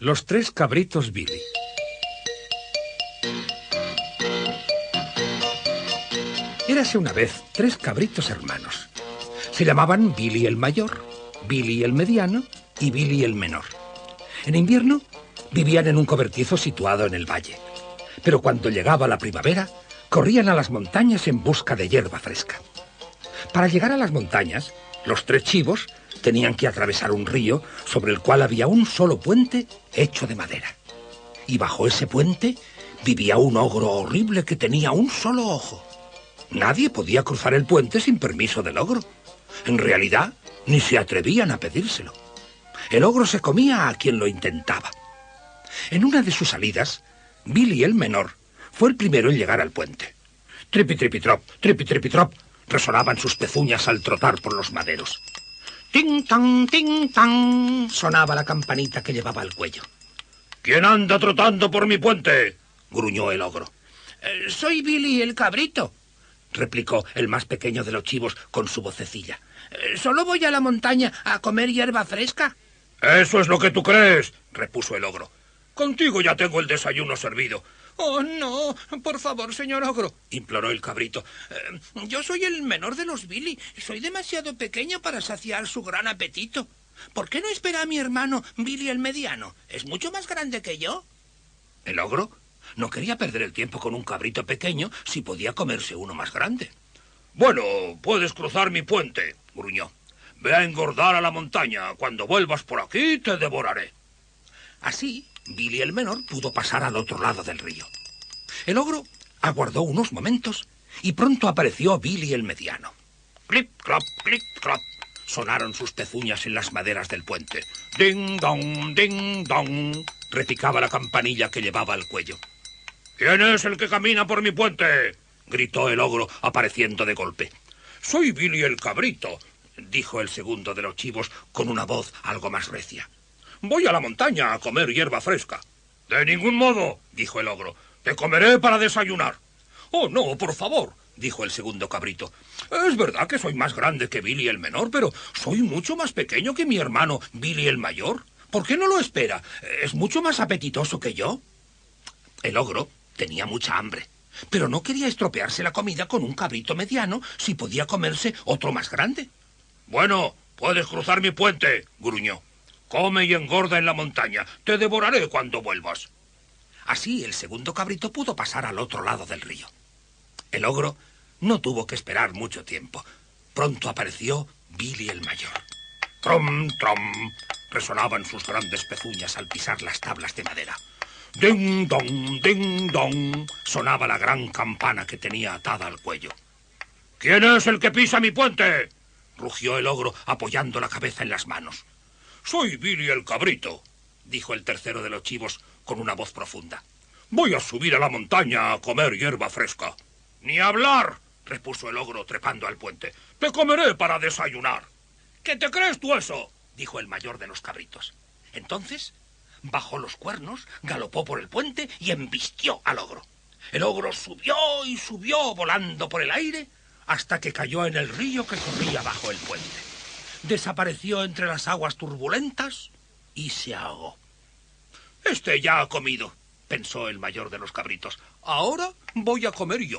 Los tres cabritos Billy. Érase una vez tres cabritos hermanos. Se llamaban Billy el mayor, Billy el mediano y Billy el menor. En invierno vivían en un cobertizo situado en el valle. Pero cuando llegaba la primavera, corrían a las montañas en busca de hierba fresca. Para llegar a las montañas, los tres chivos tenían que atravesar un río sobre el cual había un solo puente hecho de madera. Y bajo ese puente vivía un ogro horrible que tenía un solo ojo. Nadie podía cruzar el puente sin permiso del ogro. En realidad, ni se atrevían a pedírselo. El ogro se comía a quien lo intentaba. En una de sus salidas, Billy el menor fue el primero en llegar al puente. Tripi-tripi-trop, tripi-tripi-trop, resonaban sus pezuñas al trotar por los maderos. ¡Ting-tan, ting-tan! Sonaba la campanita que llevaba al cuello. ¿Quién anda trotando por mi puente?, gruñó el ogro. Soy Billy el cabrito, replicó el más pequeño de los chivos con su vocecilla. Solo voy a la montaña a comer hierba fresca. Eso es lo que tú crees, repuso el ogro. Contigo ya tengo el desayuno servido. Oh, no, por favor, señor ogro, imploró el cabrito. Yo soy el menor de los Billy. Soy demasiado pequeño para saciar su gran apetito. ¿Por qué no espera a mi hermano Billy el mediano? ¿Es mucho más grande que yo? El ogro no quería perder el tiempo con un cabrito pequeño si podía comerse uno más grande. Bueno, puedes cruzar mi puente, gruñó. Ve a engordar a la montaña. Cuando vuelvas por aquí, te devoraré. Así, Billy el menor pudo pasar al otro lado del río. El ogro aguardó unos momentos y pronto apareció Billy el mediano. Clip, clop, clip, clop. Sonaron sus pezuñas en las maderas del puente. Ding, dong, ding, dong. Repicaba la campanilla que llevaba al cuello. ¿Quién es el que camina por mi puente?, gritó el ogro apareciendo de golpe. Soy Billy el cabrito, dijo el segundo de los chivos con una voz algo más recia. Voy a la montaña a comer hierba fresca. De ningún modo, dijo el ogro. Te comeré para desayunar. Oh, no, por favor, dijo el segundo cabrito. Es verdad que soy más grande que Billy el menor, pero soy mucho más pequeño que mi hermano Billy el mayor. ¿Por qué no lo espera? ¿Es mucho más apetitoso que yo? El ogro tenía mucha hambre, pero no quería estropearse la comida con un cabrito mediano si podía comerse otro más grande. Bueno, puedes cruzar mi puente, gruñó. Come y engorda en la montaña. Te devoraré cuando vuelvas. Así el segundo cabrito pudo pasar al otro lado del río. El ogro no tuvo que esperar mucho tiempo. Pronto apareció Billy el mayor. Trom, trom, resonaban sus grandes pezuñas al pisar las tablas de madera. Ding, dong, ding, dong, sonaba la gran campana que tenía atada al cuello. ¿Quién es el que pisa mi puente?, rugió el ogro apoyando la cabeza en las manos. Soy Billy el cabrito, dijo el tercero de los chivos con una voz profunda. Voy a subir a la montaña a comer hierba fresca. Ni hablar, repuso el ogro trepando al puente. Te comeré para desayunar. ¿Qué te crees tú eso?, dijo el mayor de los cabritos. Entonces bajó los cuernos, galopó por el puente y embistió al ogro. El ogro subió y subió volando por el aire hasta que cayó en el río que corría bajo el puente. Desapareció entre las aguas turbulentas y se ahogó. Este ya ha comido, pensó el mayor de los cabritos. Ahora voy a comer yo.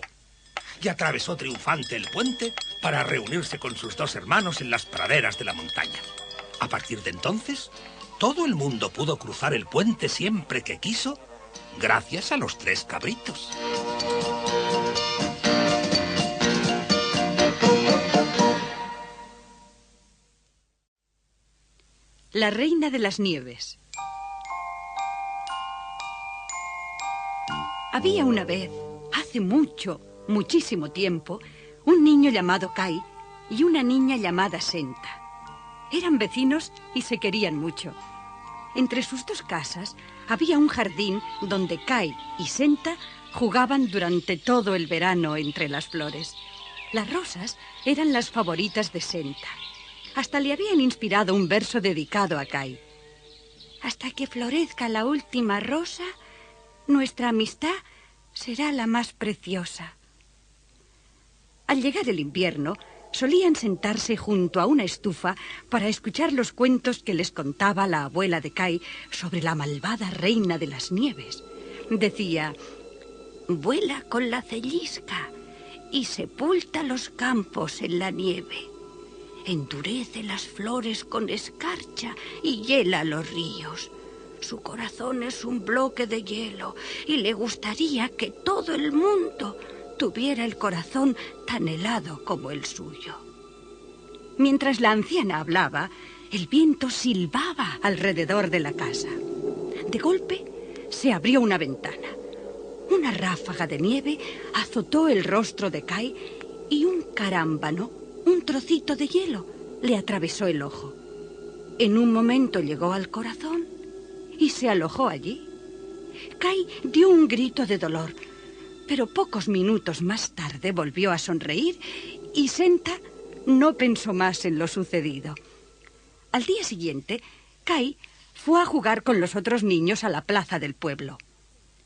Y atravesó triunfante el puente para reunirse con sus dos hermanos en las praderas de la montaña. A partir de entonces, todo el mundo pudo cruzar el puente siempre que quiso, gracias a los tres cabritos. La reina de las nieves. Había una vez, hace muchísimo tiempo, un niño llamado Kai y una niña llamada Senta. Eran vecinos y se querían mucho. Entre sus dos casas había un jardín donde Kai y Senta jugaban durante todo el verano entre las flores. Las rosas eran las favoritas de Senta. Hasta le habían inspirado un verso dedicado a Kai. Hasta que florezca la última rosa, nuestra amistad será la más preciosa. Al llegar el invierno, Solían sentarse junto a una estufa para escuchar los cuentos que les contaba la abuela de Kai sobre la malvada reina de las nieves. Decía: vuela con la cellisca y sepulta los campos en la nieve. Endurece las flores con escarcha y hiela los ríos. Su corazón es un bloque de hielo y le gustaría que todo el mundo tuviera el corazón tan helado como el suyo. Mientras la anciana hablaba, el viento silbaba alrededor de la casa. De golpe, se abrió una ventana. Una ráfaga de nieve azotó el rostro de Kai y un carámbano, un trocito de hielo, le atravesó el ojo. En un momento llegó al corazón y se alojó allí. Kai dio un grito de dolor, pero pocos minutos más tarde volvió a sonreír y Senta no pensó más en lo sucedido. Al día siguiente, Kai fue a jugar con los otros niños a la plaza del pueblo.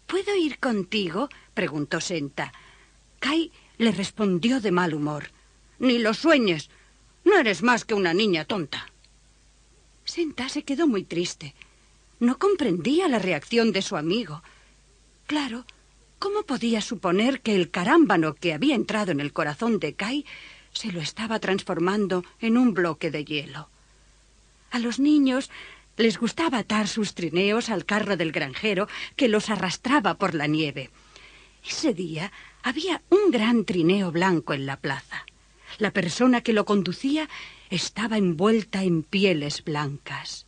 ¿Puedo ir contigo?, preguntó Senta. Kai le respondió de mal humor. Ni lo sueñes. No eres más que una niña tonta. Senta se quedó muy triste. No comprendía la reacción de su amigo. Claro, ¿cómo podía suponer que el carámbano que había entrado en el corazón de Kai se lo estaba transformando en un bloque de hielo? A los niños les gustaba atar sus trineos al carro del granjero que los arrastraba por la nieve. Ese día había un gran trineo blanco en la plaza. La persona que lo conducía estaba envuelta en pieles blancas.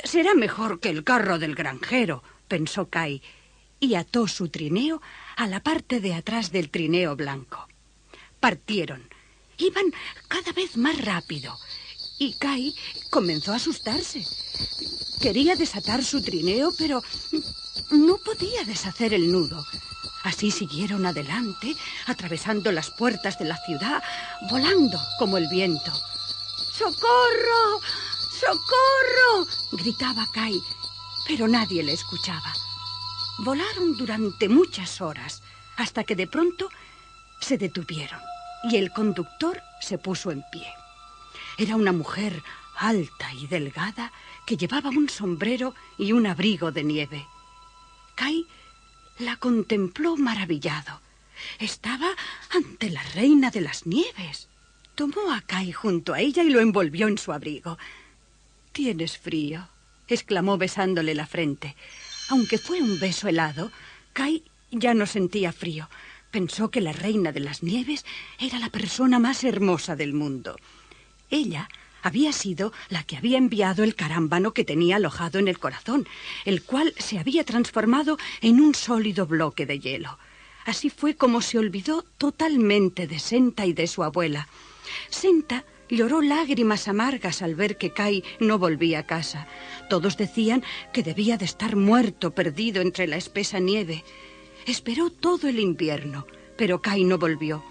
Será mejor que el carro del granjero, pensó Kai, y ató su trineo a la parte de atrás del trineo blanco. Partieron. Iban cada vez más rápido y Kai comenzó a asustarse. Quería desatar su trineo, pero no podía deshacer el nudo. Así siguieron adelante, atravesando las puertas de la ciudad, volando como el viento. ¡Socorro! ¡Socorro!, gritaba Kai, pero nadie le escuchaba. Volaron durante muchas horas, hasta que de pronto se detuvieron y el conductor se puso en pie. Era una mujer alta y delgada que llevaba un sombrero y un abrigo de nieve. Kai la contempló maravillado. Estaba ante la reina de las nieves. Tomó a Kai junto a ella y lo envolvió en su abrigo. «¿Tienes frío?», exclamó besándole la frente. Aunque fue un beso helado, Kai ya no sentía frío. Pensó que la reina de las nieves era la persona más hermosa del mundo. Ella había sido la que había enviado el carámbano que tenía alojado en el corazón, el cual se había transformado en un sólido bloque de hielo. Así fue como se olvidó totalmente de Senta y de su abuela. Senta lloró lágrimas amargas al ver que Kai no volvía a casa. Todos decían que debía de estar muerto, perdido entre la espesa nieve. Esperó todo el invierno, pero Kai no volvió.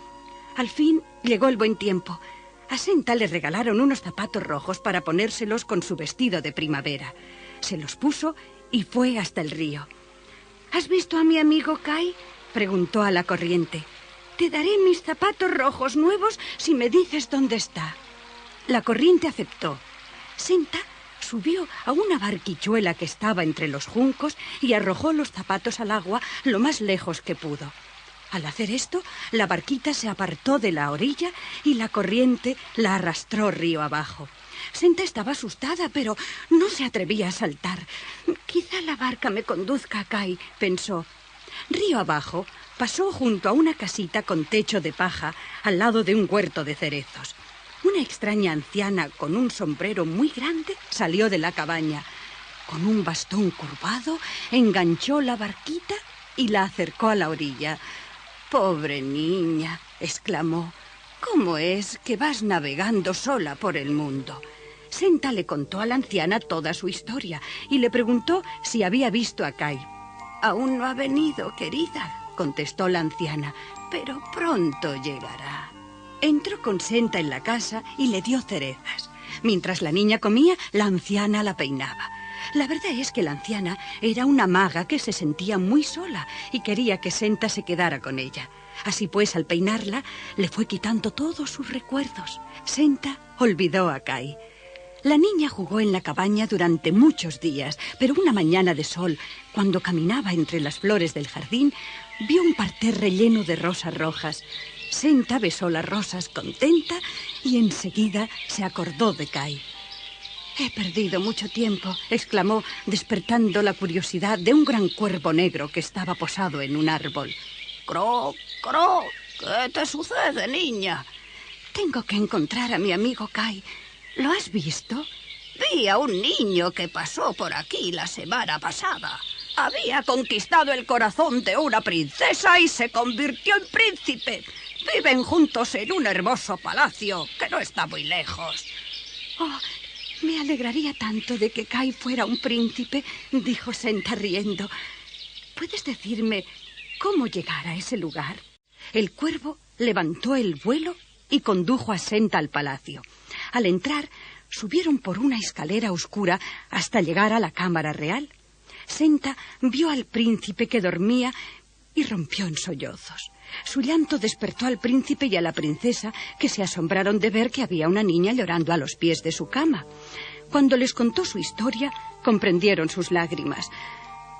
Al fin llegó el buen tiempo. A Senta le regalaron unos zapatos rojos para ponérselos con su vestido de primavera. Se los puso y fue hasta el río. ¿Has visto a mi amigo Kai?, preguntó a la corriente. Te daré mis zapatos rojos nuevos si me dices dónde está. La corriente aceptó. Senta subió a una barquichuela que estaba entre los juncos y arrojó los zapatos al agua lo más lejos que pudo. Al hacer esto, la barquita se apartó de la orilla y la corriente la arrastró río abajo. Senta estaba asustada, pero no se atrevía a saltar. Quizá la barca me conduzca a Kai, pensó. Río abajo, pasó junto a una casita con techo de paja al lado de un huerto de cerezos. Una extraña anciana con un sombrero muy grande salió de la cabaña. Con un bastón curvado, enganchó la barquita y la acercó a la orilla. «Pobre niña», exclamó, «¿cómo es que vas navegando sola por el mundo?». Senta le contó a la anciana toda su historia y le preguntó si había visto a Kai. «Aún no ha venido, querida», contestó la anciana, «pero pronto llegará». Entró con Senta en la casa y le dio cerezas. Mientras la niña comía, la anciana la peinaba. La verdad es que la anciana era una maga que se sentía muy sola y quería que Senta se quedara con ella. Así pues, al peinarla, le fue quitando todos sus recuerdos. Senta olvidó a Kai. La niña jugó en la cabaña durante muchos días, pero una mañana de sol, cuando caminaba entre las flores del jardín, vio un parterre lleno de rosas rojas. Senta besó las rosas contenta y enseguida se acordó de Kai. «He perdido mucho tiempo», exclamó, despertando la curiosidad de un gran cuervo negro que estaba posado en un árbol. «Croc, Croc, ¿qué te sucede, niña?» «Tengo que encontrar a mi amigo Kai. ¿Lo has visto?» «Vi a un niño que pasó por aquí la semana pasada. Había conquistado el corazón de una princesa y se convirtió en príncipe. Viven juntos en un hermoso palacio que no está muy lejos». «Oh, me alegraría tanto de que Kai fuera un príncipe», dijo Senta riendo. «¿Puedes decirme cómo llegar a ese lugar?» El cuervo levantó el vuelo y condujo a Senta al palacio. Al entrar, subieron por una escalera oscura hasta llegar a la cámara real. Senta vio al príncipe que dormía y rompió en sollozos. Su llanto despertó al príncipe y a la princesa, que se asombraron de ver que había una niña llorando a los pies de su cama. Cuando les contó su historia, comprendieron sus lágrimas.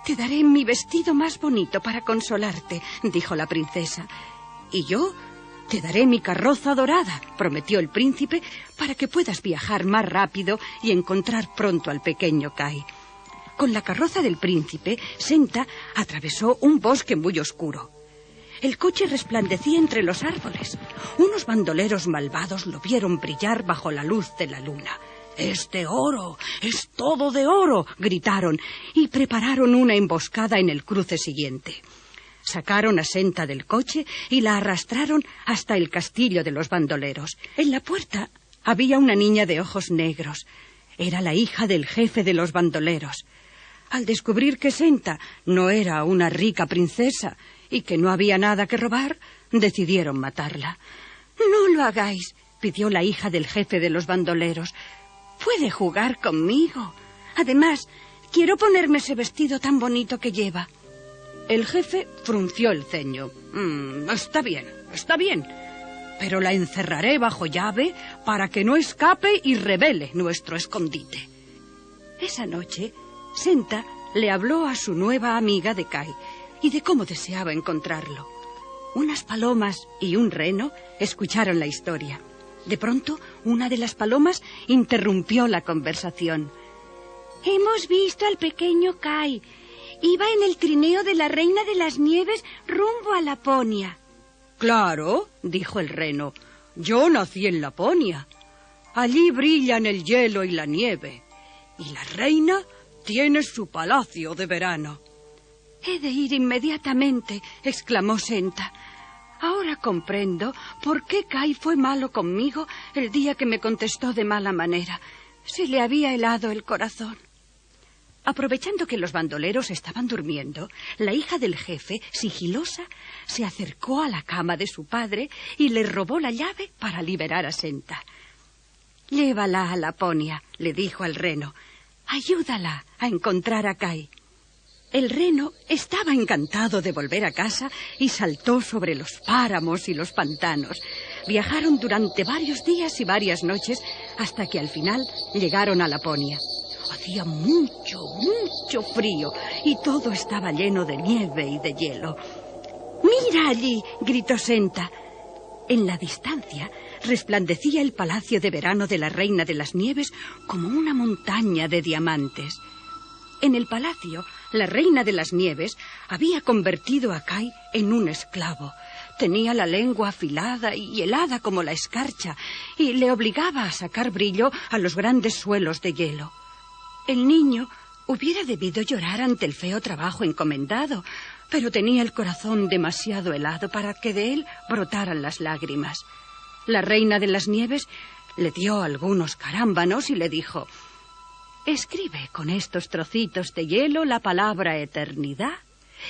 «Te daré mi vestido más bonito para consolarte», dijo la princesa. «Y yo te daré mi carroza dorada», prometió el príncipe, «para que puedas viajar más rápido y encontrar pronto al pequeño Kai». Con la carroza del príncipe, Senta atravesó un bosque muy oscuro. El coche resplandecía entre los árboles. Unos bandoleros malvados lo vieron brillar bajo la luz de la luna. «¡Es de oro! ¡Es todo de oro!», gritaron, y prepararon una emboscada en el cruce siguiente. Sacaron a Senta del coche y la arrastraron hasta el castillo de los bandoleros. En la puerta había una niña de ojos negros. Era la hija del jefe de los bandoleros. Al descubrir que Senta no era una rica princesa y que no había nada que robar, decidieron matarla. «No lo hagáis», pidió la hija del jefe de los bandoleros. «Puede jugar conmigo. Además, quiero ponerme ese vestido tan bonito que lleva». El jefe frunció el ceño. Está bien, pero la encerraré bajo llave para que no escape y revele nuestro escondite». Esa noche, Senta le habló a su nueva amiga de Kai y de cómo deseaba encontrarlo. Unas palomas y un reno escucharon la historia. De pronto, una de las palomas interrumpió la conversación. «Hemos visto al pequeño Kai. Iba en el trineo de la Reina de las Nieves rumbo a Laponia». «Claro», dijo el reno, «yo nací en Laponia. Allí brillan el hielo y la nieve. Y la reina tiene su palacio de verano». «He de ir inmediatamente», exclamó Senta. «Ahora comprendo por qué Kai fue malo conmigo el día que me contestó de mala manera. Se le había helado el corazón». Aprovechando que los bandoleros estaban durmiendo, la hija del jefe, sigilosa, se acercó a la cama de su padre y le robó la llave para liberar a Senta. «Llévala a Laponia», le dijo al reno. «Ayúdala a encontrar a Kai». El reno estaba encantado de volver a casa y saltó sobre los páramos y los pantanos. Viajaron durante varios días y varias noches hasta que al final llegaron a Laponia. Hacía mucho frío y todo estaba lleno de nieve y de hielo. «¡Mira allí!», gritó Senta. En la distancia resplandecía el palacio de verano de la Reina de las Nieves como una montaña de diamantes. En el palacio, la Reina de las Nieves había convertido a Kai en un esclavo. Tenía la lengua afilada y helada como la escarcha y le obligaba a sacar brillo a los grandes suelos de hielo. El niño hubiera debido llorar ante el feo trabajo encomendado, pero tenía el corazón demasiado helado para que de él brotaran las lágrimas. La Reina de las Nieves le dio algunos carámbanos y le dijo: «Escribe con estos trocitos de hielo la palabra eternidad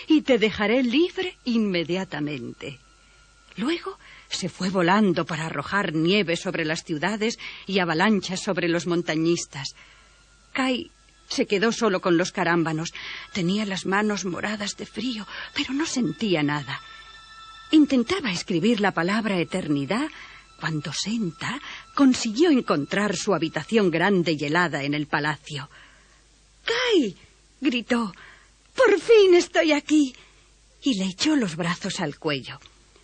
y te dejaré libre inmediatamente». Luego se fue volando para arrojar nieve sobre las ciudades y avalanchas sobre los montañistas. Kai Se quedó solo con los carámbanos. Tenía las manos moradas de frío, pero no sentía nada. Intentaba escribir la palabra eternidad cuando Senta consiguió encontrar su habitación grande y helada en el palacio. —¡Kai! —gritó—, ¡por fin estoy aquí! Y le echó los brazos al cuello.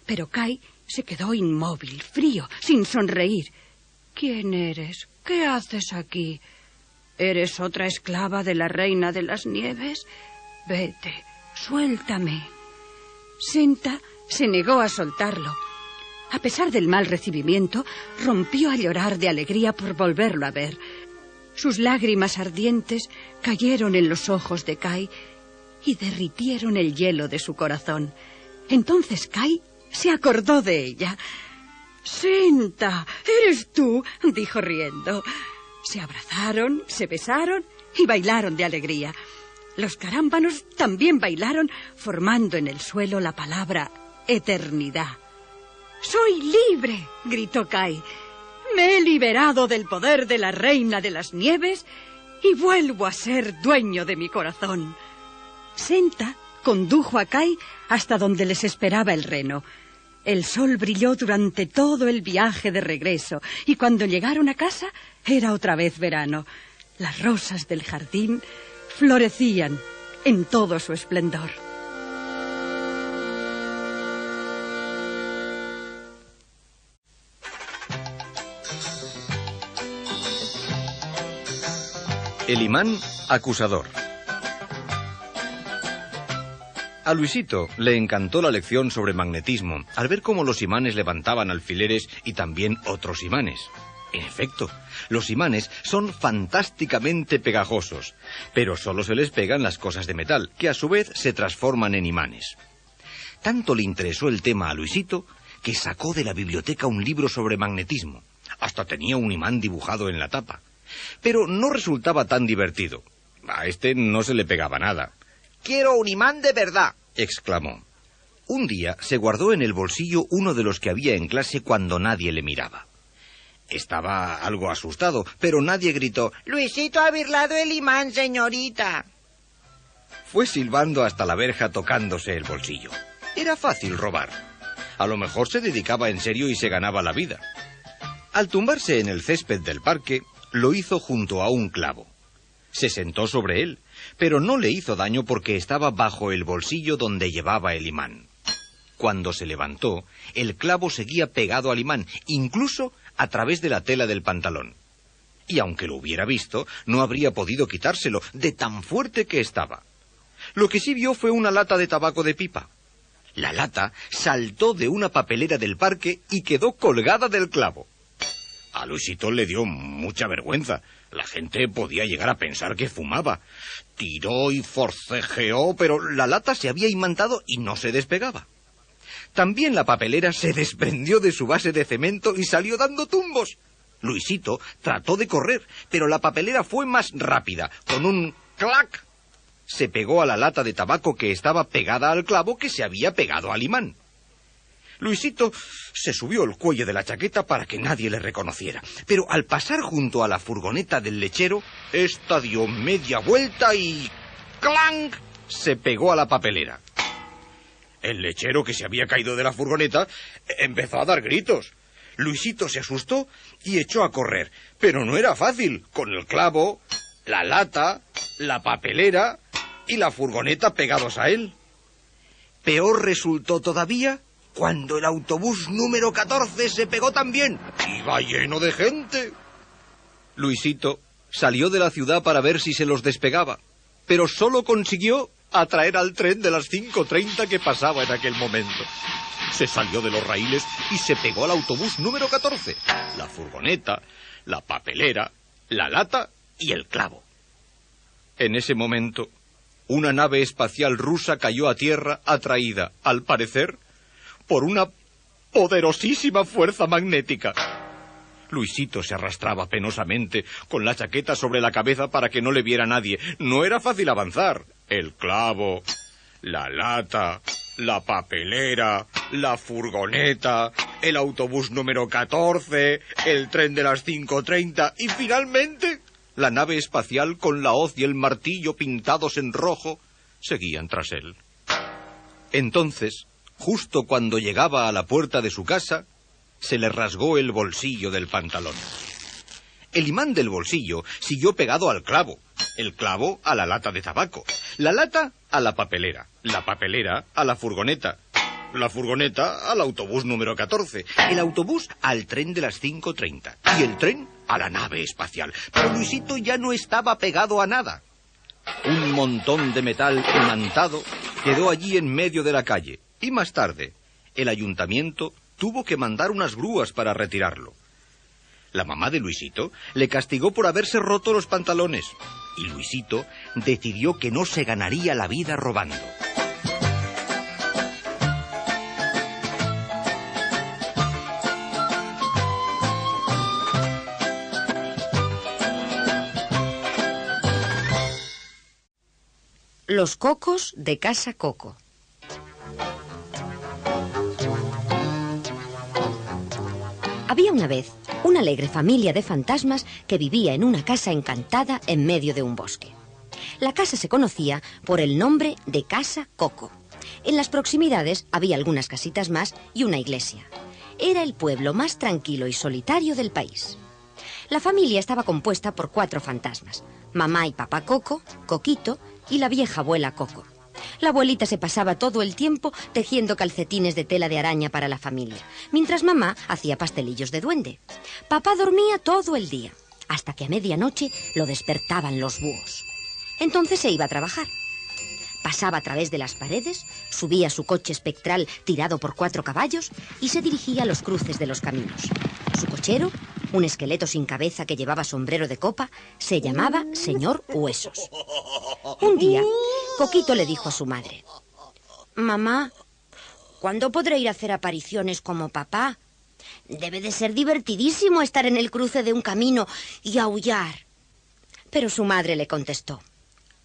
Pero Kai se quedó inmóvil, frío, sin sonreír. —¿Quién eres? ¿Qué haces aquí? ¿Eres otra esclava de la reina de las nieves? Vete, suéltame. Senta se negó a soltarlo. A pesar del mal recibimiento, rompió a llorar de alegría por volverlo a ver. Sus lágrimas ardientes cayeron en los ojos de Kai y derritieron el hielo de su corazón. Entonces Kai se acordó de ella. —Senta, ¿eres tú? —dijo riendo. Se abrazaron, se besaron y bailaron de alegría. Los carámbanos también bailaron, formando en el suelo la palabra eternidad. —¡Soy libre! —gritó Kai. —Me he liberado del poder de la reina de las nieves y vuelvo a ser dueño de mi corazón. Senta condujo a Kai hasta donde les esperaba el reno. El sol brilló durante todo el viaje de regreso y cuando llegaron a casa era otra vez verano. Las rosas del jardín florecían en todo su esplendor. El imán acusador. A Luisito le encantó la lección sobre magnetismo al ver cómo los imanes levantaban alfileres y también otros imanes. En efecto, los imanes son fantásticamente pegajosos, pero solo se les pegan las cosas de metal, que a su vez se transforman en imanes. Tanto le interesó el tema a Luisito que sacó de la biblioteca un libro sobre magnetismo. Hasta tenía un imán dibujado en la tapa. Pero no resultaba tan divertido. A este no se le pegaba nada. «¡Quiero un imán de verdad!», exclamó. Un día se guardó en el bolsillo uno de los que había en clase cuando nadie le miraba. Estaba algo asustado, pero nadie gritó: «¡Luisito ha birlado el imán, señorita!». Fue silbando hasta la verja tocándose el bolsillo. Era fácil robar. A lo mejor se dedicaba en serio y se ganaba la vida. Al tumbarse en el césped del parque, lo hizo junto a un clavo. Se sentó sobre él, pero no le hizo daño porque estaba bajo el bolsillo donde llevaba el imán. Cuando se levantó, el clavo seguía pegado al imán, incluso a través de la tela del pantalón. Y aunque lo hubiera visto, no habría podido quitárselo, de tan fuerte que estaba. Lo que sí vio fue una lata de tabaco de pipa. La lata saltó de una papelera del parque y quedó colgada del clavo. A Luisito le dio mucha vergüenza. La gente podía llegar a pensar que fumaba. Tiró y forcejeó, pero la lata se había imantado y no se despegaba. También la papelera se desprendió de su base de cemento y salió dando tumbos. Luisito trató de correr, pero la papelera fue más rápida. Con un clac, se pegó a la lata de tabaco que estaba pegada al clavo que se había pegado al imán. Luisito se subió el cuello de la chaqueta para que nadie le reconociera, pero al pasar junto a la furgoneta del lechero, ésta dio media vuelta y ¡clank!, se pegó a la papelera. El lechero, que se había caído de la furgoneta, empezó a dar gritos. Luisito se asustó y echó a correr, pero no era fácil, con el clavo, la lata, la papelera y la furgoneta pegados a él. Peor resultó todavía cuando el autobús número 14 se pegó también. Iba lleno de gente. Luisito salió de la ciudad para ver si se los despegaba, pero solo consiguió atraer al tren de las 5:30 que pasaba en aquel momento. Se salió de los raíles y se pegó al autobús número 14, la furgoneta, la papelera, la lata y el clavo. En ese momento, una nave espacial rusa cayó a tierra atraída, al parecer, por una poderosísima fuerza magnética. Luisito se arrastraba penosamente con la chaqueta sobre la cabeza para que no le viera nadie. No era fácil avanzar. El clavo, la lata, la papelera, la furgoneta, el autobús número 14, el tren de las 5:30 y finalmente la nave espacial con la hoz y el martillo pintados en rojo seguían tras él. Entonces, justo cuando llegaba a la puerta de su casa, se le rasgó el bolsillo del pantalón. El imán del bolsillo siguió pegado al clavo, el clavo a la lata de tabaco, la lata a la papelera a la furgoneta al autobús número 14, el autobús al tren de las 5:30 y el tren a la nave espacial. Pero Luisito ya no estaba pegado a nada. Un montón de metal imantado quedó allí en medio de la calle y más tarde el ayuntamiento tuvo que mandar unas grúas para retirarlo. La mamá de Luisito le castigó por haberse roto los pantalones y Luisito decidió que no se ganaría la vida robando. Los cocos de Casa Coco. Había una vez una alegre familia de fantasmas que vivía en una casa encantada en medio de un bosque. La casa se conocía por el nombre de Casa Coco. En las proximidades había algunas casitas más y una iglesia. Era el pueblo más tranquilo y solitario del país. La familia estaba compuesta por 4 fantasmas: mamá y papá Coco, Coquito y la vieja abuela Coco. La abuelita se pasaba todo el tiempo tejiendo calcetines de tela de araña para la familia, mientras mamá hacía pastelillos de duende. Papá dormía todo el día, hasta que a medianoche lo despertaban los búhos. Entonces se iba a trabajar. Pasaba a través de las paredes, subía su coche espectral tirado por 4 caballos y se dirigía a los cruces de los caminos. Su cochero, un esqueleto sin cabeza que llevaba sombrero de copa, se llamaba Señor Huesos. Un día, Coquito le dijo a su madre: «Mamá, ¿cuándo podré ir a hacer apariciones como papá? Debe de ser divertidísimo estar en el cruce de un camino y aullar». Pero su madre le contestó: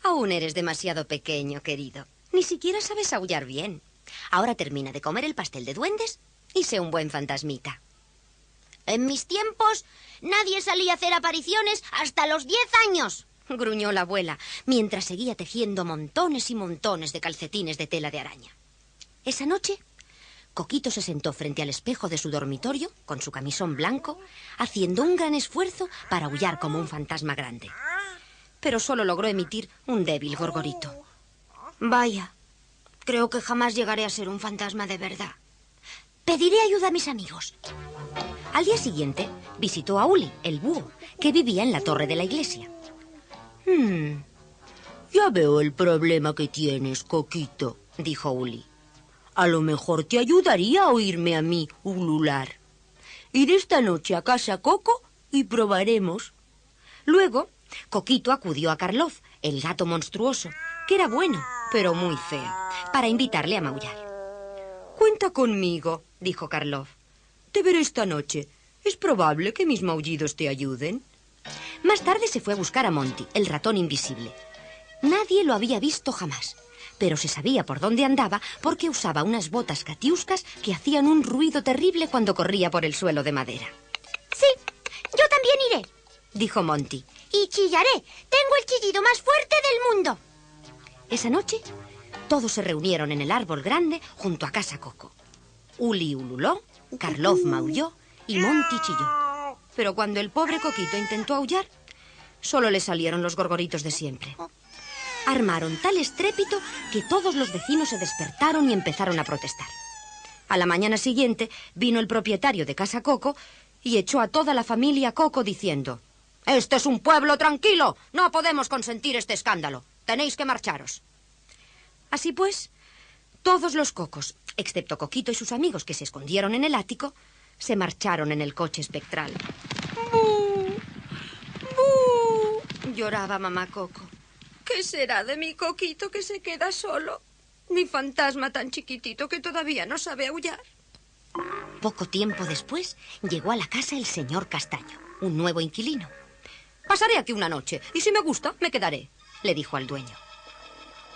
«Aún eres demasiado pequeño, querido. Ni siquiera sabes aullar bien. Ahora termina de comer el pastel de duendes y sé un buen fantasmita». «En mis tiempos nadie salía a hacer apariciones hasta los 10 años», gruñó la abuela, mientras seguía tejiendo montones y montones de calcetines de tela de araña. Esa noche, Coquito se sentó frente al espejo de su dormitorio, con su camisón blanco, haciendo un gran esfuerzo para aullar como un fantasma grande. Pero solo logró emitir un débil gorgorito. «Vaya, creo que jamás llegaré a ser un fantasma de verdad. Pediré ayuda a mis amigos». Al día siguiente, visitó a Uli, el búho, que vivía en la torre de la iglesia. «Ya veo el problema que tienes, Coquito», dijo Uli. «A lo mejor te ayudaría a oírme a mí ulular. Iré esta noche a Casa Coco y probaremos». Luego, Coquito acudió a Karloff, el gato monstruoso, que era bueno, pero muy feo, para invitarle a maullar. «Cuenta conmigo», dijo Karloff. «Te veré esta noche. Es probable que mis maullidos te ayuden». Más tarde se fue a buscar a Monty, el ratón invisible. Nadie lo había visto jamás, pero se sabía por dónde andaba porque usaba unas botas catiuscas que hacían un ruido terrible cuando corría por el suelo de madera. «Sí, yo también iré», dijo Monty. «Y chillaré. Tengo el chillido más fuerte del mundo». Esa noche, todos se reunieron en el árbol grande junto a Casa Coco. Uli ululó, Karloff maulló y Monty chilló. Pero cuando el pobre Coquito intentó aullar, solo le salieron los gorgoritos de siempre. Armaron tal estrépito que todos los vecinos se despertaron y empezaron a protestar. A la mañana siguiente vino el propietario de Casa Coco y echó a toda la familia Coco diciendo: «Este es un pueblo tranquilo. No podemos consentir este escándalo. Tenéis que marcharos». Así pues, todos los Cocos, excepto Coquito y sus amigos que se escondieron en el ático, se marcharon en el coche espectral. «¡Bú! ¡Bú!», lloraba mamá Coco. «¿Qué será de mi Coquito que se queda solo? Mi fantasma tan chiquitito que todavía no sabe aullar». Poco tiempo después llegó a la casa el señor Castaño, un nuevo inquilino. «Pasaré aquí una noche y si me gusta me quedaré», le dijo al dueño.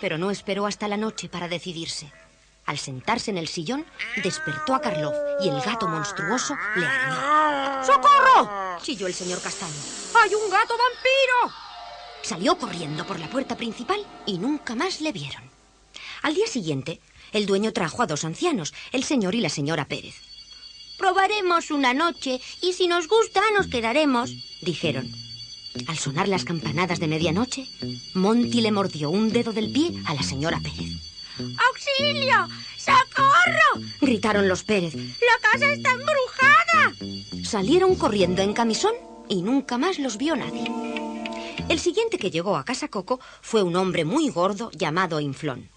Pero no esperó hasta la noche para decidirse. Al sentarse en el sillón, despertó a Karloff y el gato monstruoso le arañó. «¡Socorro!», chilló el señor Castaño. ¡Hay un gato vampiro! Salió corriendo por la puerta principal y nunca más le vieron. Al día siguiente, el dueño trajo a 2 ancianos, el señor y la señora Pérez. «Probaremos una noche y si nos gusta nos quedaremos», dijeron. Al sonar las campanadas de medianoche, Monty le mordió un dedo del pie a la señora Pérez. «¡Auxilio! ¡Socorro!», gritaron los Pérez. «¡La casa está embrujada!». Salieron corriendo en camisón y nunca más los vio nadie. El siguiente que llegó a casa Coco fue un hombre muy gordo llamado Inflón.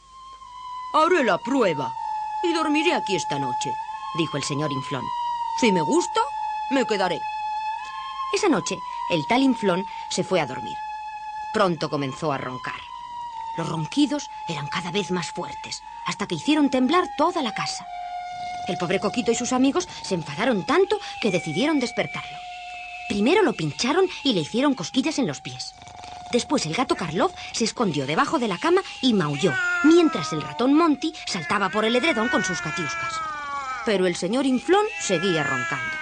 «Haré la prueba y dormiré aquí esta noche», dijo el señor Inflón. «Si me gusta, me quedaré». Esa noche, el tal Inflón se fue a dormir. Pronto comenzó a roncar. Los ronquidos eran cada vez más fuertes, hasta que hicieron temblar toda la casa. El pobre Coquito y sus amigos se enfadaron tanto que decidieron despertarlo. Primero lo pincharon y le hicieron cosquillas en los pies. Después el gato Karloff se escondió debajo de la cama y maulló, mientras el ratón Monty saltaba por el edredón con sus catiuscas. Pero el señor Inflón seguía roncando.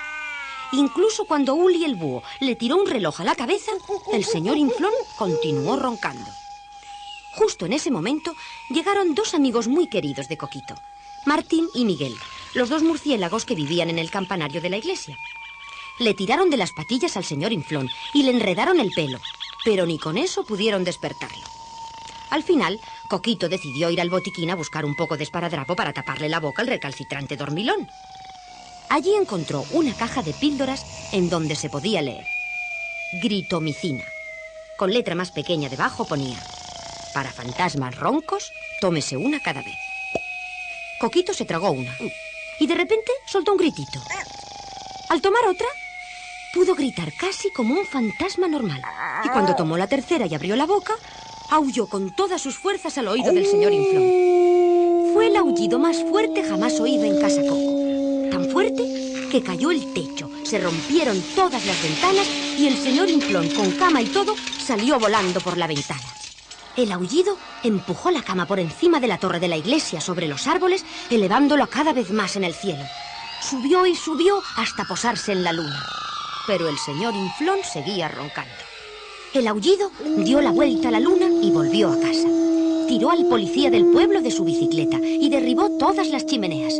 Incluso cuando Uli el búho le tiró un reloj a la cabeza, el señor Inflón continuó roncando. Justo en ese momento llegaron 2 amigos muy queridos de Coquito, Martín y Miguel, los 2 murciélagos que vivían en el campanario de la iglesia. Le tiraron de las patillas al señor Inflón y le enredaron el pelo, pero ni con eso pudieron despertarlo. Al final, Coquito decidió ir al botiquín a buscar un poco de esparadrapo para taparle la boca al recalcitrante dormilón. Allí encontró una caja de píldoras en donde se podía leer: Gritomicina. Con letra más pequeña debajo ponía: para fantasmas roncos, tómese una cada vez. Coquito se tragó una y de repente soltó un gritito. Al tomar otra, pudo gritar casi como un fantasma normal. Y cuando tomó la tercera y abrió la boca, aulló con todas sus fuerzas al oído del señor Inflón. Fue el aullido más fuerte jamás oído en casa Coco. Tan fuerte que cayó el techo, se rompieron todas las ventanas y el señor Inflón, con cama y todo, salió volando por la ventana. El aullido empujó la cama por encima de la torre de la iglesia sobre los árboles, elevándola cada vez más en el cielo. Subió y subió hasta posarse en la luna. Pero el señor Inflón seguía roncando. El aullido dio la vuelta a la luna y volvió a casa. Tiró al policía del pueblo de su bicicleta y derribó todas las chimeneas.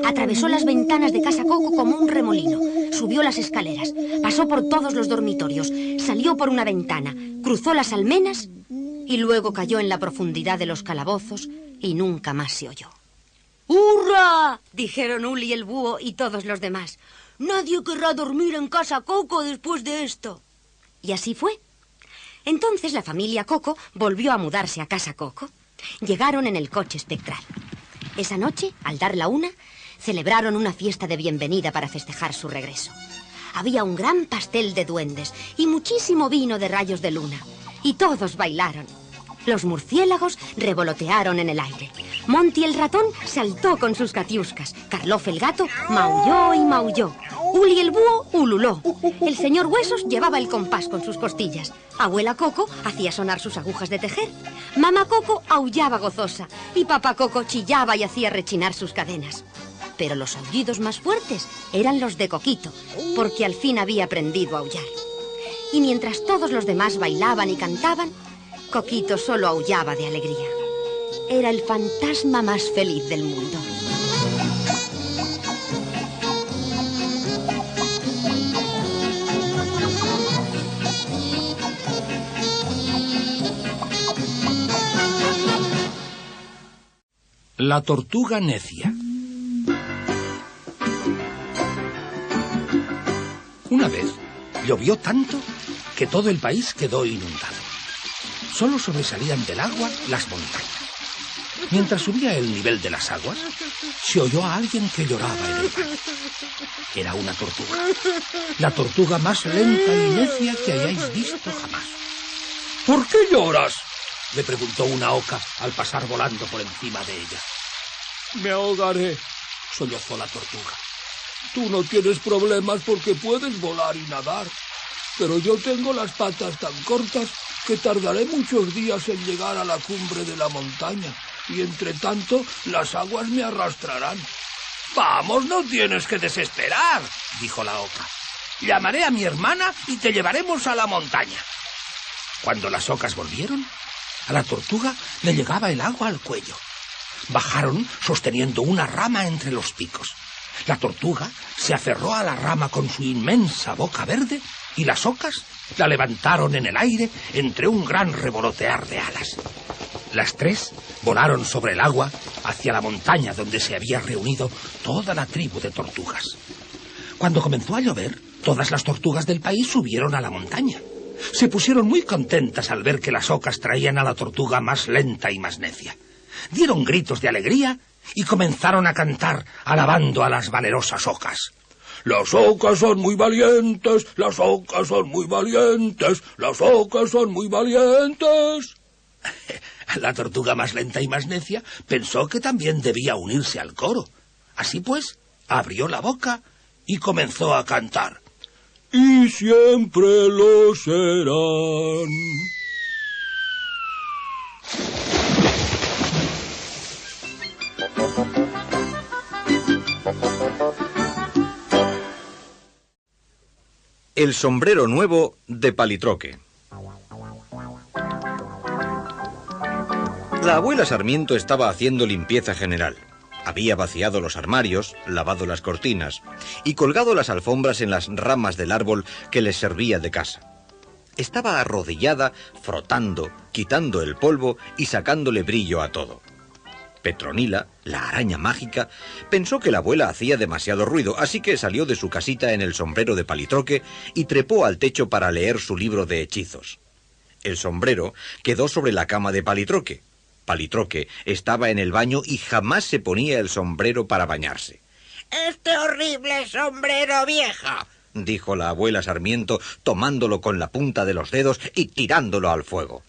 Atravesó las ventanas de casa Coco como un remolino. Subió las escaleras, pasó por todos los dormitorios, salió por una ventana, cruzó las almenas y luego cayó en la profundidad de los calabozos y nunca más se oyó. ¡Hurra!, dijeron Uli el búho y todos los demás. Nadie querrá dormir en casa Coco después de esto. Y así fue. Entonces la familia Coco volvió a mudarse a casa Coco. Llegaron en el coche espectral. Esa noche, al dar la 1, celebraron una fiesta de bienvenida para festejar su regreso. Había un gran pastel de duendes y muchísimo vino de rayos de luna. Y todos bailaron. Los murciélagos revolotearon en el aire. Monty el ratón saltó con sus catiuscas. Karloff el gato maulló y maulló. Uli el búho ululó. El señor Huesos llevaba el compás con sus costillas. Abuela Coco hacía sonar sus agujas de tejer. Mamá Coco aullaba gozosa. Y papá Coco chillaba y hacía rechinar sus cadenas. Pero los aullidos más fuertes eran los de Coquito, porque al fin había aprendido a aullar. Y mientras todos los demás bailaban y cantaban, Coquito solo aullaba de alegría. Era el fantasma más feliz del mundo. La tortuga necia. Una vez llovió tanto que todo el país quedó inundado. Solo sobresalían del agua las montañas. Mientras subía el nivel de las aguas, se oyó a alguien que lloraba en el valle. Era una tortuga. La tortuga más lenta y necia que hayáis visto jamás. ¿Por qué lloras? Le preguntó una oca al pasar volando por encima de ella. Me ahogaré, sollozó la tortuga. Tú no tienes problemas porque puedes volar y nadar. Pero yo tengo las patas tan cortas que tardaré muchos días en llegar a la cumbre de la montaña. Y entre tanto, las aguas me arrastrarán. Vamos, no tienes que desesperar, dijo la oca. Llamaré a mi hermana y te llevaremos a la montaña. Cuando las ocas volvieron, a la tortuga le llegaba el agua al cuello. Bajaron sosteniendo una rama entre los picos. La tortuga se aferró a la rama con su inmensa boca verde y las ocas la levantaron en el aire entre un gran revolotear de alas. Las tres volaron sobre el agua hacia la montaña donde se había reunido toda la tribu de tortugas. Cuando comenzó a llover, todas las tortugas del país subieron a la montaña. Se pusieron muy contentas al ver que las ocas traían a la tortuga más lenta y más necia. Dieron gritos de alegría y comenzaron a cantar alabando a las valerosas ocas. Las ocas son muy valientes, las ocas son muy valientes, las ocas son muy valientes. La tortuga más lenta y más necia pensó que también debía unirse al coro. Así pues, abrió la boca y comenzó a cantar. Y siempre lo serán. El sombrero nuevo de Palitroque. La abuela Sarmiento estaba haciendo limpieza general. Había vaciado los armarios, lavado las cortinas y colgado las alfombras en las ramas del árbol que les servía de casa. Estaba arrodillada, frotando, quitando el polvo y sacándole brillo a todo. Petronila, la araña mágica, pensó que la abuela hacía demasiado ruido, así que salió de su casita en el sombrero de Palitroque y trepó al techo para leer su libro de hechizos. El sombrero quedó sobre la cama de Palitroque. Palitroque estaba en el baño y jamás se ponía el sombrero para bañarse. ¡Este horrible sombrero viejo!, dijo la abuela Sarmiento, tomándolo con la punta de los dedos y tirándolo al fuego.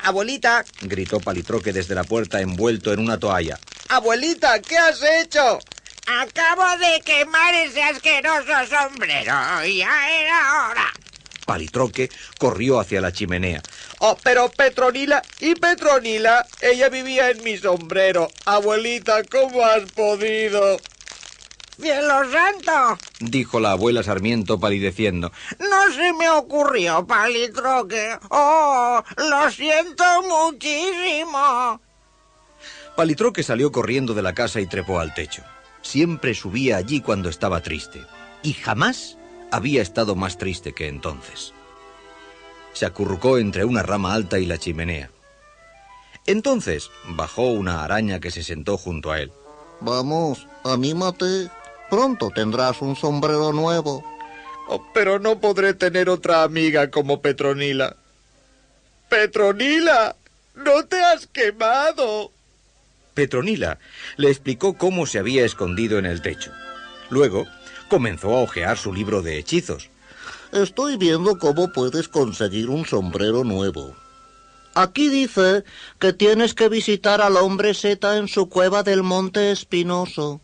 ¡Abuelita! Gritó Palitroque desde la puerta envuelto en una toalla. ¡Abuelita, qué has hecho! Acabo de quemar ese asqueroso sombrero. Ya era hora. Palitroque corrió hacia la chimenea. ¡Oh, pero Petronila! ¿Y Petronila? Ella vivía en mi sombrero. Abuelita, ¿cómo has podido? ¡Cielo santo!, dijo la abuela Sarmiento palideciendo. No se me ocurrió, Palitroque. ¡Oh, lo siento muchísimo! Palitroque salió corriendo de la casa y trepó al techo. Siempre subía allí cuando estaba triste. Y jamás había estado más triste que entonces. Se acurrucó entre una rama alta y la chimenea. Entonces bajó una araña que se sentó junto a él. Vamos, anímate. Pronto tendrás un sombrero nuevo. Oh, pero no podré tener otra amiga como Petronila. ¡Petronila! ¡No te has quemado! Petronila le explicó cómo se había escondido en el techo. Luego comenzó a hojear su libro de hechizos. Estoy viendo cómo puedes conseguir un sombrero nuevo. Aquí dice que tienes que visitar al hombre Zeta en su cueva del Monte Espinoso.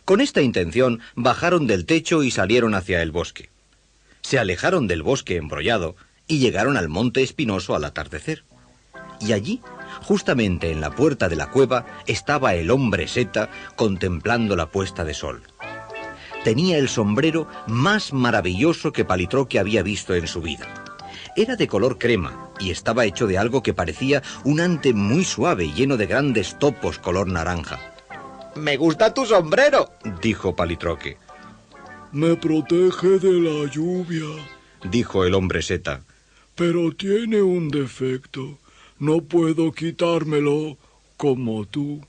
Con esta intención bajaron del techo y salieron hacia el bosque. Se alejaron del bosque embrollado y llegaron al Monte Espinoso al atardecer. Y allí, justamente en la puerta de la cueva, estaba el hombre Zeta contemplando la puesta de sol. Tenía el sombrero más maravilloso que Palitroque había visto en su vida. Era de color crema y estaba hecho de algo que parecía un ante muy suave, lleno de grandes topos color naranja. ¡Me gusta tu sombrero!, dijo Palitroque. Me protege de la lluvia, dijo el hombre Zeta. Pero tiene un defecto. No puedo quitármelo como tú.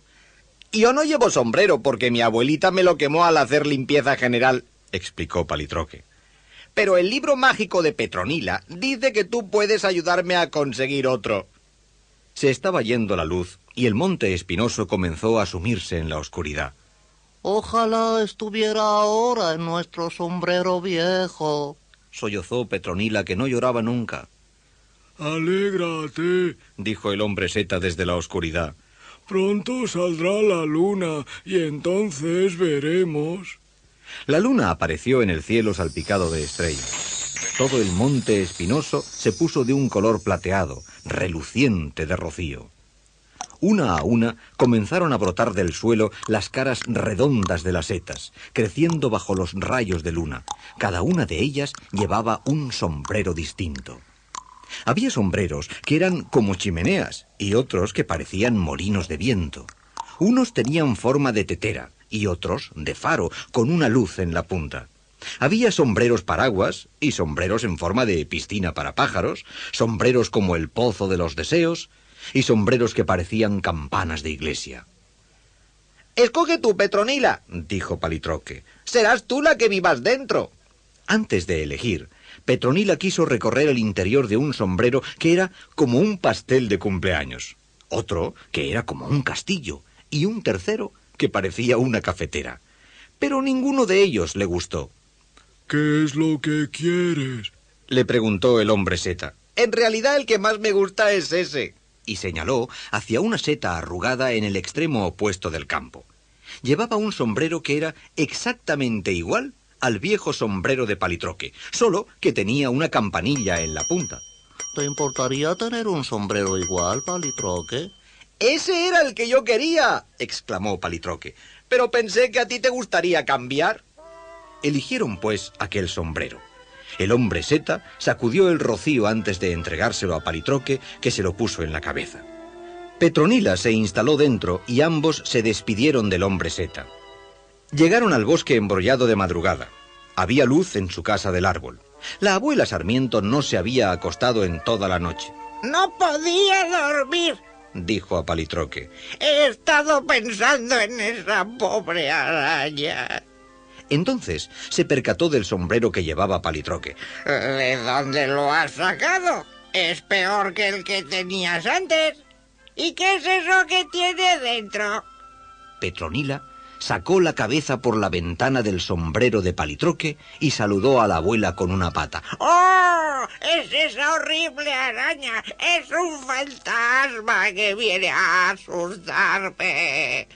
Yo no llevo sombrero porque mi abuelita me lo quemó al hacer limpieza general, explicó Palitroque. Pero el libro mágico de Petronila dice que tú puedes ayudarme a conseguir otro. Se estaba yendo la luz y el Monte Espinoso comenzó a sumirse en la oscuridad. Ojalá estuviera ahora en nuestro sombrero viejo, sollozó Petronila, que no lloraba nunca. Alégrate, dijo el hombre Zeta desde la oscuridad. Pronto saldrá la luna y entonces veremos. La luna apareció en el cielo salpicado de estrellas. Todo el Monte Espinoso se puso de un color plateado, reluciente de rocío. Una a una comenzaron a brotar del suelo las caras redondas de las setas, creciendo bajo los rayos de luna. Cada una de ellas llevaba un sombrero distinto. Había sombreros que eran como chimeneas y otros que parecían molinos de viento. Unos tenían forma de tetera y otros de faro, con una luz en la punta. Había sombreros paraguas y sombreros en forma de piscina para pájaros, sombreros como el pozo de los deseos y sombreros que parecían campanas de iglesia. «Escoge tú, Petronila», dijo Palitroque. «Serás tú la que vivas dentro». Antes de elegir, Petronila quiso recorrer el interior de un sombrero que era como un pastel de cumpleaños, otro que era como un castillo y un tercero que parecía una cafetera. Pero ninguno de ellos le gustó. ¿Qué es lo que quieres?, le preguntó el hombre seta. «En realidad el que más me gusta es ese». Y señaló hacia una seta arrugada en el extremo opuesto del campo. Llevaba un sombrero que era exactamente igual al viejo sombrero de Palitroque, solo que tenía una campanilla en la punta. ¿Te importaría tener un sombrero igual, Palitroque? «Ese era el que yo quería», exclamó Palitroque. «Pero pensé que a ti te gustaría cambiar». Eligieron, pues, aquel sombrero. El hombre seta sacudió el rocío antes de entregárselo a Palitroque, que se lo puso en la cabeza. Petronila se instaló dentro y ambos se despidieron del hombre seta. Llegaron al bosque embrollado de madrugada. Había luz en su casa del árbol. La abuela Sarmiento no se había acostado en toda la noche. «No podía dormir», dijo a Palitroque. «He estado pensando en esa pobre araña». Entonces se percató del sombrero que llevaba Palitroque. «¿De dónde lo has sacado? Es peor que el que tenías antes. ¿Y qué es eso que tiene dentro?» Petronila sacó la cabeza por la ventana del sombrero de Palitroque y saludó a la abuela con una pata. ¡Oh! ¡Es esa horrible araña! ¡Es un fantasma que viene a asustarme!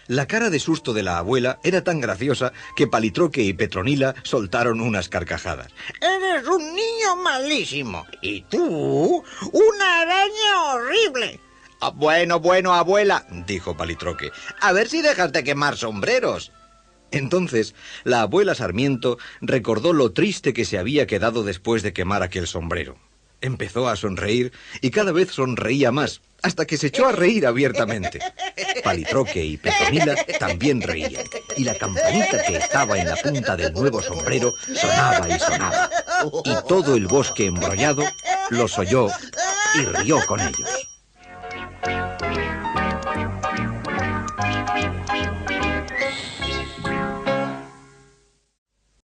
La cara de susto de la abuela era tan graciosa que Palitroque y Petronila soltaron unas carcajadas. ¡Eres un niño malísimo! ¿Y tú? ¡Una araña horrible! Bueno, abuela, dijo Palitroque. A ver si dejas de quemar sombreros. Entonces, la abuela Sarmiento recordó lo triste que se había quedado después de quemar aquel sombrero. Empezó a sonreír y cada vez sonreía más, hasta que se echó a reír abiertamente. Palitroque y Petronila también reían, y la campanita que estaba en la punta del nuevo sombrero sonaba y sonaba. Y todo el bosque embrollado los oyó y rió con ellos.